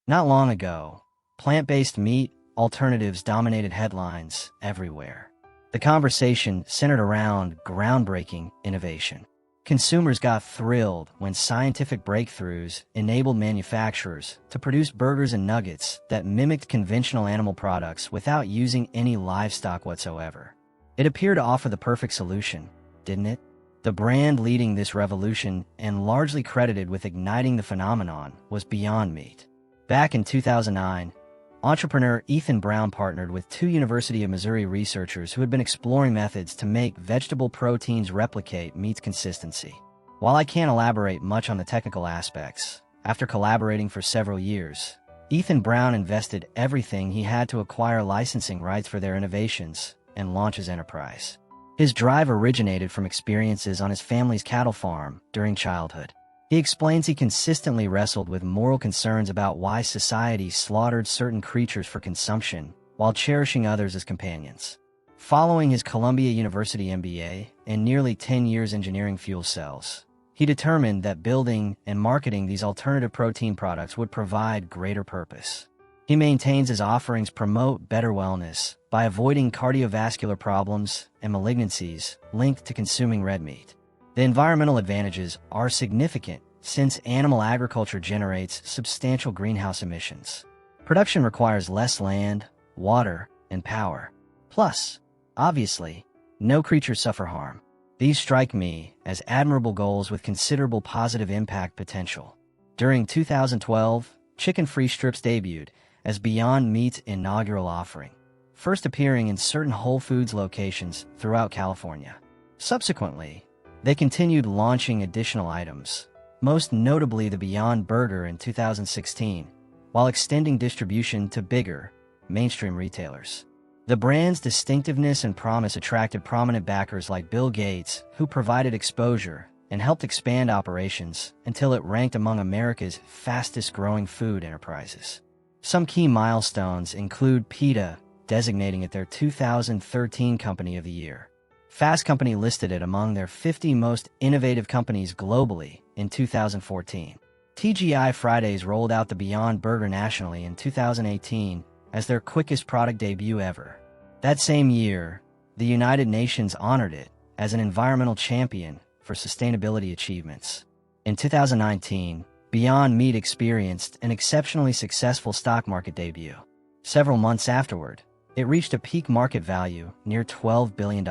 Not long ago, plant-based meat alternatives dominated headlines everywhere. The conversation centered around groundbreaking innovation. Consumers got thrilled when scientific breakthroughs enabled manufacturers to produce burgers and nuggets that mimicked conventional animal products without using any livestock whatsoever. It appeared to offer the perfect solution, didn't it? The brand leading this revolution, and largely credited with igniting the phenomenon, was Beyond Meat. Back in 2009, entrepreneur Ethan Brown partnered with two University of Missouri researchers who had been exploring methods to make vegetable proteins replicate meat's consistency. While I can't elaborate much on the technical aspects, after collaborating for several years, Ethan Brown invested everything he had to acquire licensing rights for their innovations and launch his enterprise. His drive originated from experiences on his family's cattle farm during childhood. He explains he consistently wrestled with moral concerns about why society slaughtered certain creatures for consumption while cherishing others as companions. Following his Columbia University MBA and nearly 10 years engineering fuel cells, he determined that building and marketing these alternative protein products would provide greater purpose. He maintains his offerings promote better wellness by avoiding cardiovascular problems and malignancies linked to consuming red meat. The environmental advantages are significant since animal agriculture generates substantial greenhouse emissions. Production requires less land, water, and power. Plus, obviously, no creatures suffer harm. These strike me as admirable goals with considerable positive impact potential. During 2012, chicken-free strips debuted as Beyond Meat's inaugural offering, first appearing in certain Whole Foods locations throughout California. Subsequently, they continued launching additional items, most notably the Beyond Burger in 2016, while extending distribution to bigger, mainstream retailers. The brand's distinctiveness and promise attracted prominent backers like Bill Gates, who provided exposure and helped expand operations until it ranked among America's fastest-growing food enterprises. Some key milestones include PETA designating it their 2013 Company of the Year. Fast Company listed it among their 50 most innovative companies globally in 2014. TGI Fridays rolled out the Beyond Burger nationally in 2018 as their quickest product debut ever. That same year, the United Nations honored it as an environmental champion for sustainability achievements. In 2019, Beyond Meat experienced an exceptionally successful stock market debut. Several months afterward, it reached a peak market value near $12 billion.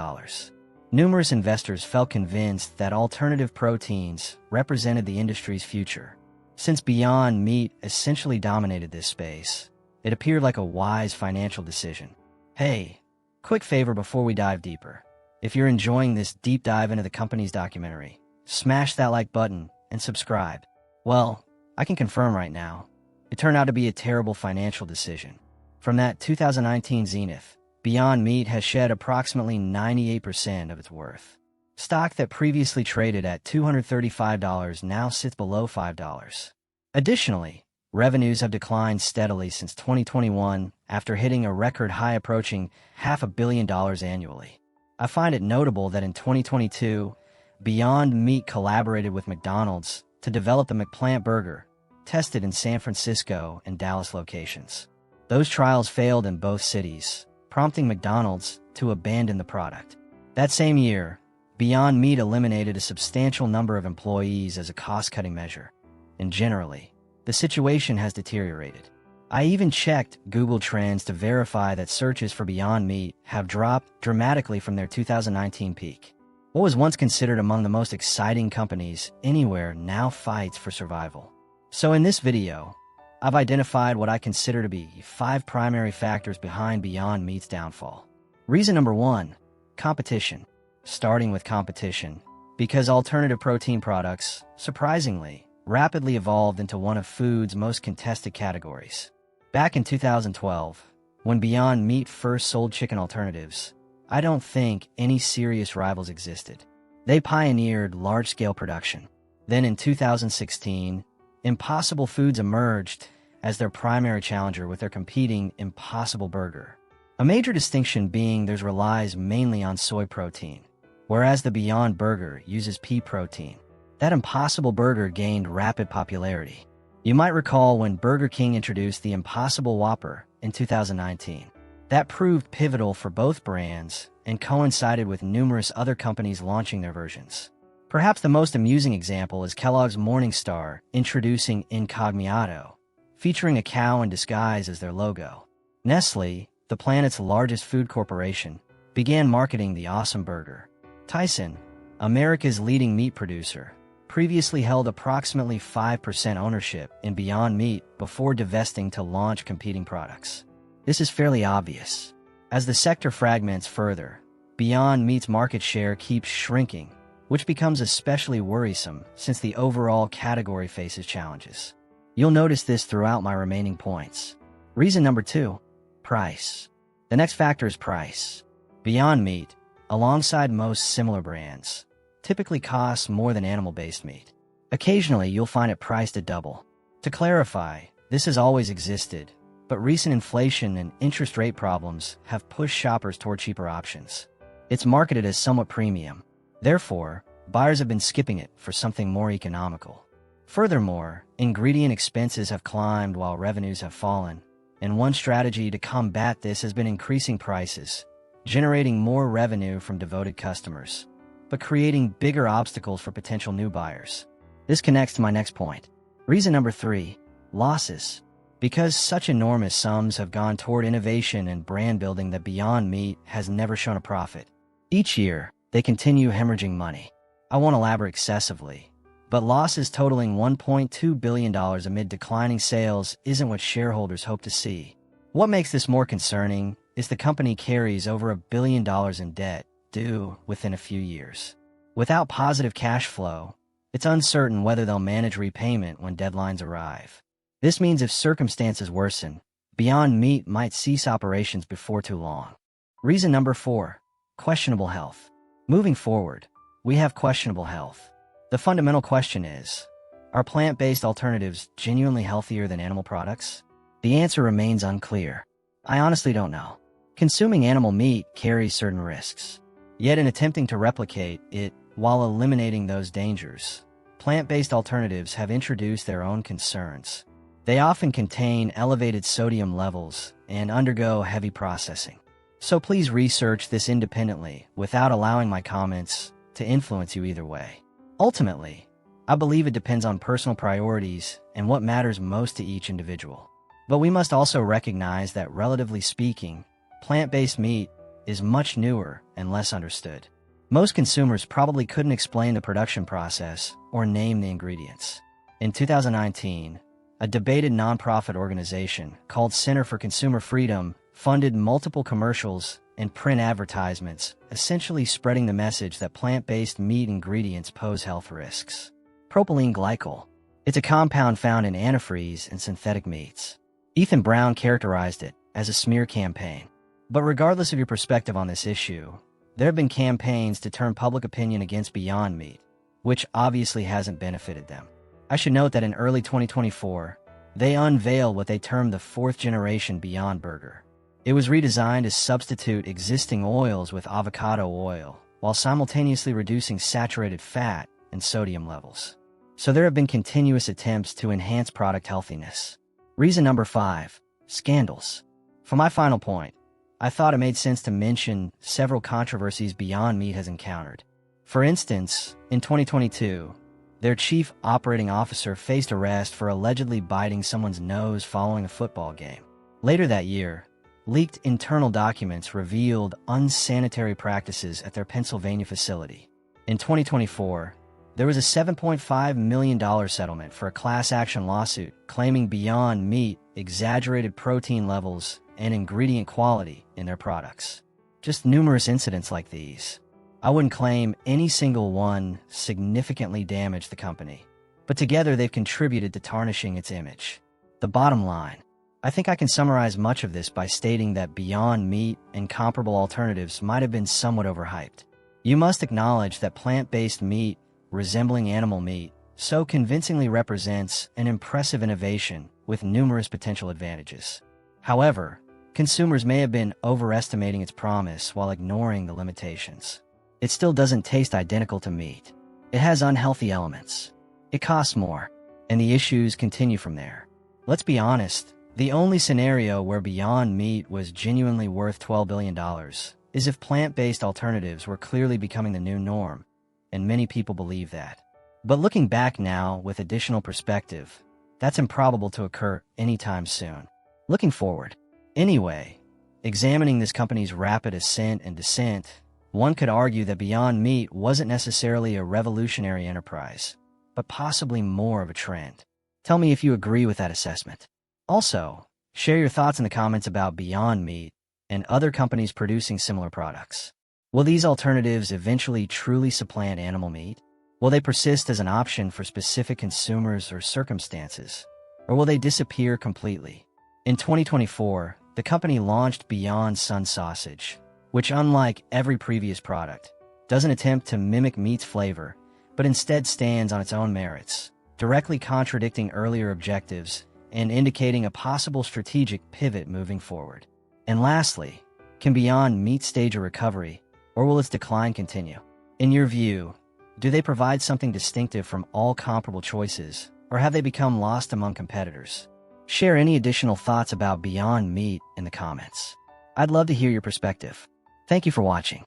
Numerous investors felt convinced that alternative proteins represented the industry's future. Since Beyond Meat essentially dominated this space, it appeared like a wise financial decision. Hey, quick favor before we dive deeper. If you're enjoying this deep dive into the company's documentary, smash that like button and subscribe. Well, I can confirm right now, it turned out to be a terrible financial decision. From that 2019 zenith, Beyond Meat has shed approximately 98% of its worth. Stock that previously traded at $235 now sits below $5. Additionally, revenues have declined steadily since 2021 after hitting a record high approaching $500 million annually. I find it notable that in 2022, Beyond Meat collaborated with McDonald's to develop the McPlant burger, tested in San Francisco and Dallas locations. Those trials failed in both cities, prompting McDonald's to abandon the product. That same year, Beyond Meat eliminated a substantial number of employees as a cost-cutting measure. And generally, the situation has deteriorated. I even checked Google Trends to verify that searches for Beyond Meat have dropped dramatically from their 2019 peak. What was once considered among the most exciting companies anywhere now fights for survival. So in this video, I've identified what I consider to be 5 primary factors behind Beyond Meat's downfall. Reason number 1, competition. Starting with competition, because alternative protein products, surprisingly, rapidly evolved into one of food's most contested categories. Back in 2012, when Beyond Meat first sold chicken alternatives, I don't think any serious rivals existed. They pioneered large-scale production. Then in 2016, Impossible Foods emerged as their primary challenger with their competing Impossible Burger. A major distinction being theirs relies mainly on soy protein, whereas the Beyond Burger uses pea protein. That Impossible Burger gained rapid popularity. You might recall when Burger King introduced the Impossible Whopper in 2019. That proved pivotal for both brands and coincided with numerous other companies launching their versions. Perhaps the most amusing example is Kellogg's Morning Star introducing Incognito, featuring a cow in disguise as their logo. Nestle, the planet's largest food corporation, began marketing the Awesome Burger. Tyson, America's leading meat producer, previously held approximately 5% ownership in Beyond Meat before divesting to launch competing products. This is fairly obvious. As the sector fragments further, Beyond Meat's market share keeps shrinking, which becomes especially worrisome since the overall category faces challenges. You'll notice this throughout my remaining points. Reason number 2, price. The next factor is price. Beyond Meat, alongside most similar brands, typically costs more than animal-based meat. Occasionally, you'll find it priced at double. To clarify, this has always existed, but recent inflation and interest rate problems have pushed shoppers toward cheaper options. It's marketed as somewhat premium. Therefore, buyers have been skipping it for something more economical. Furthermore, ingredient expenses have climbed while revenues have fallen, and one strategy to combat this has been increasing prices, generating more revenue from devoted customers, but creating bigger obstacles for potential new buyers. This connects to my next point. Reason number 3, losses. Because such enormous sums have gone toward innovation and brand building that Beyond Meat has never shown a profit. Each year, they continue hemorrhaging money. I won't elaborate excessively, but losses totaling $1.2 billion amid declining sales isn't what shareholders hope to see. What makes this more concerning is the company carries over $1 billion in debt due within a few years. Without positive cash flow, it's uncertain whether they'll manage repayment when deadlines arrive. This means if circumstances worsen, Beyond Meat might cease operations before too long. Reason number 4, questionable health. Moving forward, we have questionable health. The fundamental question is, are plant-based alternatives genuinely healthier than animal products? The answer remains unclear. I honestly don't know. Consuming animal meat carries certain risks. Yet in attempting to replicate it while eliminating those dangers, plant-based alternatives have introduced their own concerns. They often contain elevated sodium levels and undergo heavy processing. So please research this independently without allowing my comments to influence you either way. Ultimately, I believe it depends on personal priorities and what matters most to each individual. But we must also recognize that, relatively speaking, plant-based meat is much newer and less understood. Most consumers probably couldn't explain the production process or name the ingredients. In 2019, a debated nonprofit organization called Center for Consumer Freedom funded multiple commercials and print advertisements, essentially spreading the message that plant-based meat ingredients pose health risks. Propylene glycol. It's a compound found in antifreeze and synthetic meats. Ethan Brown characterized it as a smear campaign. But regardless of your perspective on this issue, there have been campaigns to turn public opinion against Beyond Meat, which obviously hasn't benefited them. I should note that in early 2024, they unveiled what they termed the 4th generation Beyond Burger. It was redesigned to substitute existing oils with avocado oil, while simultaneously reducing saturated fat and sodium levels. So there have been continuous attempts to enhance product healthiness. Reason number 5, scandals. For my final point, I thought it made sense to mention several controversies Beyond Meat has encountered. For instance, in 2022, their chief operating officer faced arrest for allegedly biting someone's nose following a football game. Later that year, leaked internal documents revealed unsanitary practices at their Pennsylvania facility. In 2024, there was a $7.5 million settlement for a class action lawsuit claiming Beyond Meat exaggerated protein levels and ingredient quality in their products. Just numerous incidents like these. I wouldn't claim any single one significantly damaged the company, but together they've contributed to tarnishing its image. The bottom line, I think I can summarize much of this by stating that Beyond Meat and comparable alternatives might have been somewhat overhyped. You must acknowledge that plant-based meat, resembling animal meat, so convincingly represents an impressive innovation with numerous potential advantages. However, consumers may have been overestimating its promise while ignoring the limitations. It still doesn't taste identical to meat. It has unhealthy elements. It costs more. and the issues continue from there. Let's be honest, the only scenario where Beyond Meat was genuinely worth $12 billion is if plant-based alternatives were clearly becoming the new norm, and many people believe that. But looking back now with additional perspective, that's improbable to occur anytime soon. Looking forward, anyway, examining this company's rapid ascent and descent, one could argue that Beyond Meat wasn't necessarily a revolutionary enterprise, but possibly more of a trend. Tell me if you agree with that assessment. Also, share your thoughts in the comments about Beyond Meat and other companies producing similar products. Will these alternatives eventually truly supplant animal meat? Will they persist as an option for specific consumers or circumstances? Or will they disappear completely? In 2024, the company launched Beyond Sun Sausage, which, unlike every previous product, doesn't attempt to mimic meat's flavor, but instead stands on its own merits, directly contradicting earlier objectives and indicating a possible strategic pivot moving forward. And lastly, can Beyond Meat stage a recovery, or will its decline continue? In your view, do they provide something distinctive from all comparable choices, or have they become lost among competitors? Share any additional thoughts about Beyond Meat in the comments. I'd love to hear your perspective. Thank you for watching.